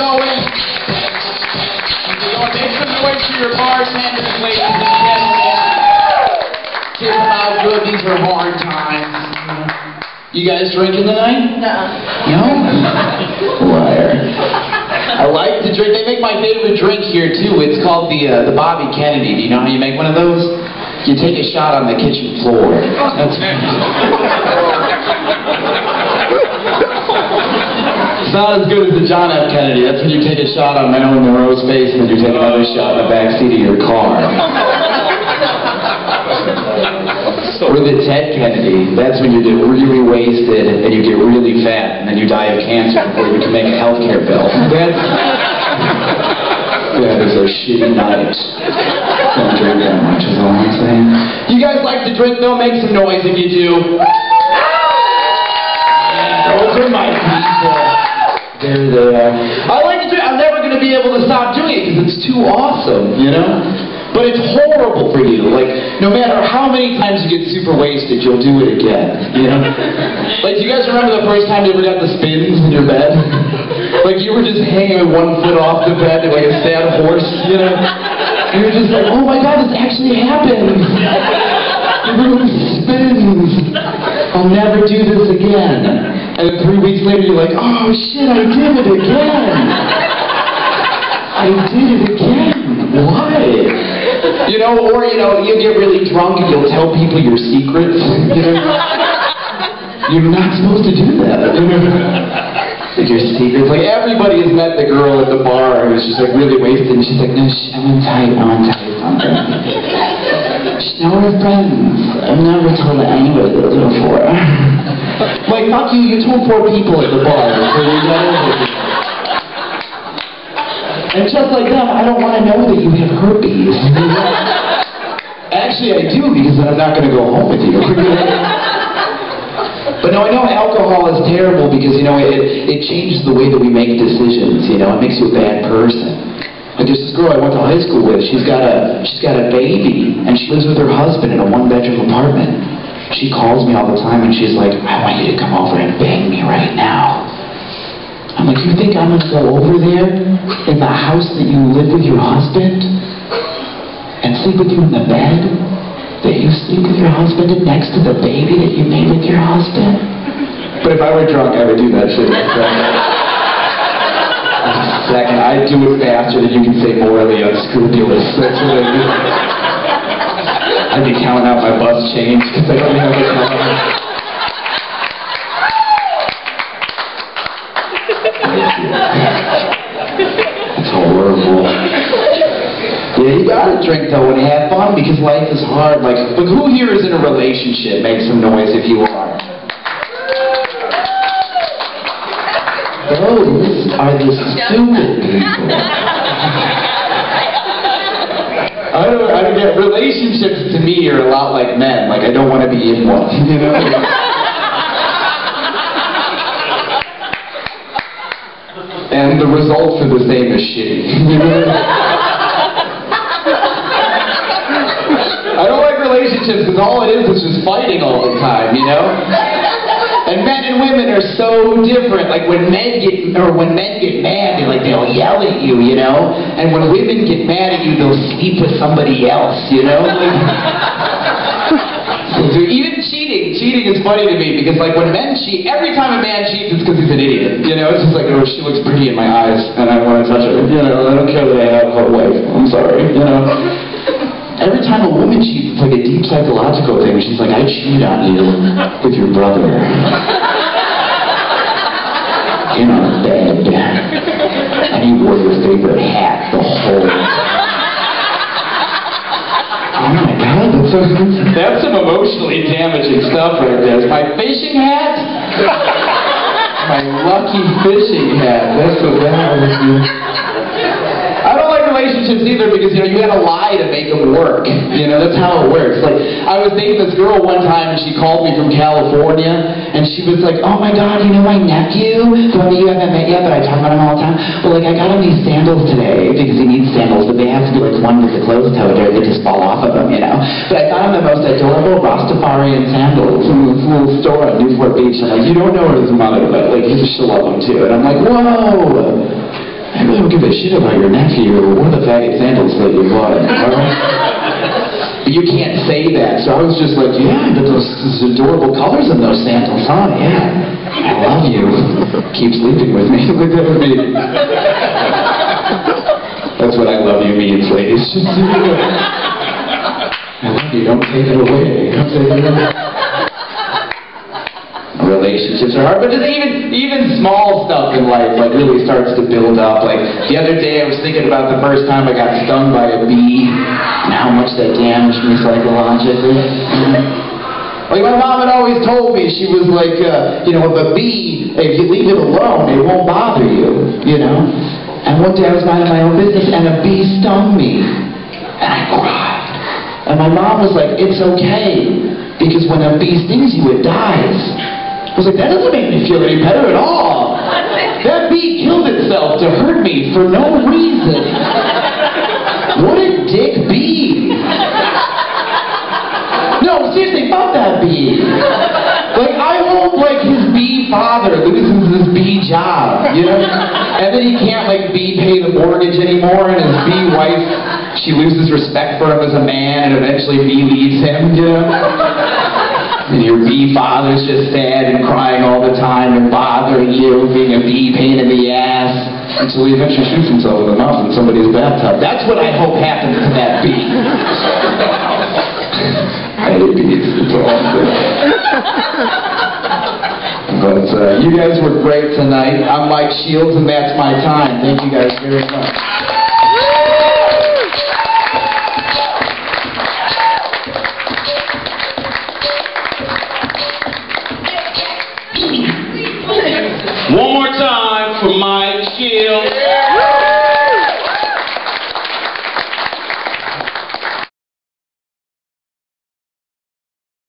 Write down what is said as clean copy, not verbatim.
going. Make some noise for your bartenders, ladies and gentlemen. Give them out good. These are hard times. You guys drinking tonight? No. Liar. I like to drink. They make my favorite drink here too. It's called the Bobby Kennedy. Do you know how you make one of those? You take a shot on the kitchen floor. That's It's not as good as the John F. Kennedy. That's when you take a shot on Marilyn Monroe's face and then you take another shot in the back seat of your car. Or the Ted Kennedy. That's when you get really wasted and you get really fat and then you die of cancer before you can make a healthcare bill. That is a shitty night. Don't drink that much is all I'm saying. You guys like to drink though? Make some noise if you do. Those are my people. There they are. I like to drink. I'm never going to be able to stop doing it because it's too awesome, you know? But it's horrible for you. Like, no matter how many times you get super wasted, you'll do it again, you know? Like, do you guys remember the first time you ever got the spins in your bed? Like, you were just hanging with one foot off the bed like a sad horse, you know? And you're just like, oh my God, this actually happened. It really spins. I'll never do this again. And then 3 weeks later, you're like, oh shit, I did it again. I did it again. Why? You know, or, you know, you get really drunk and you'll tell people your secrets. You know? You're not supposed to do that. You know? Like your secrets. Like everybody has met the girl at the bar who's just like really wasted and she's like, no, I want to tell you something. No, we're friends. I've never told anybody this before. Like, fuck you, you told 4 people at the bar before you got over here. And just like them, I don't want to know that you have herpes. Actually, I do, because then I'm not going to go home with you. But no, I know alcohol is terrible because, you know, it changes the way that we make decisions, you know, it makes you a bad person. Like there's this girl I went to high school with, she's got a baby, and she lives with her husband in a 1-bedroom apartment. She calls me all the time and she's like, I want you to come over and bang me right now. I'm like, you think I'm going to go over there in the house that you live with your husband and sleep with you in the bed that you sleep with your husband in next to the baby that you made with your husband? But if I were drunk, I would do that shit. Second, I'd do it faster than you can say morally unscrupulous. That's what I do. I'd be counting out my bus change because I don't have a car. It's horrible. Yeah, you gotta drink though and have fun because life is hard. Like who here is in a relationship? Make some noise if you are. Those are the stupid people. I don't get relationships to me are a lot like men. Like I don't want to be in one, you know? And the results are the same as shitty. I don't like relationships because all it is just fighting all the time, you know? And men and women are so different. Like when men get mad, they'll yell at you, you know? And when women get mad at you, they'll sleep with somebody else, you know? Even cheating is funny to me because like when men cheat, every time a man cheats it's because he's an idiot, you know? It's just like, oh, she looks pretty in my eyes and I want to touch her, you know? I don't care that I have a wife, I'm sorry, you know? Every time a woman cheats, it's like a deep psychological thing. She's like, I cheat on you with your brother. In our bed. And you wore your favorite hat the whole time. Oh my God, that's some emotionally damaging stuff right there. It's my fishing hat? My lucky fishing hat. That's what that was. I don't like relationships either because, you know, you gotta lie to make them work. You know, that's how it works. Like, I was dating this girl one time and she called me from California and she was like, oh my God, you know my nephew? The one that you haven't met yet, but I talk about him all the time. Well, like, I got him these sandals today because he needs sandals, but they have to be like one with the closed toe or they just fall off of him, you know? But I got him the most adorable Rastafarian sandals from this little store at Newport Beach. I'm like, you don't know her as mother, but like, you should love him too. And I'm like, whoa! I really don't give a shit about your nephew or one of the faggot sandals that you bought him, alright? But you can't say that, so I was just like, yeah, but those adorable colors in those sandals, huh? Yeah. I love you. Keep sleeping with me. Look at me. That's what I love you means, ladies. Just I love you. Don't take it away. Don't take it away. Relationships are hard, but just even small stuff in life like really starts to build up. Like the other day I was thinking about the first time I got stung by a bee and how much that damaged me psychologically. Like my mom had always told me, she was like, you know, if a bee, if you leave it alone, it won't bother you, you know. And one day I was minding my own business and a bee stung me, and I cried. And my mom was like, it's okay, because when a bee stings you, it dies. I was like, that doesn't make me feel any better at all. That bee killed itself to hurt me for no reason. What a dick bee. No, seriously, fuck that bee. Like, I hope, like, his bee father loses his bee job, you know? And then he can't, like, bee pay the mortgage anymore, and his bee wife, she loses respect for him as a man, and eventually bee leaves him, you know? And your bee father's just sad and crying all the time and bothering you, being a bee pain in the ass, until he eventually shoots himself in the mouth in somebody's bathtub. That's what I hope happens to that bee. I hate bees. It's all I'm saying. But you guys were great tonight. I'm Mike Shields, and that's my time. Thank you guys very much. One more time for Mike Shields.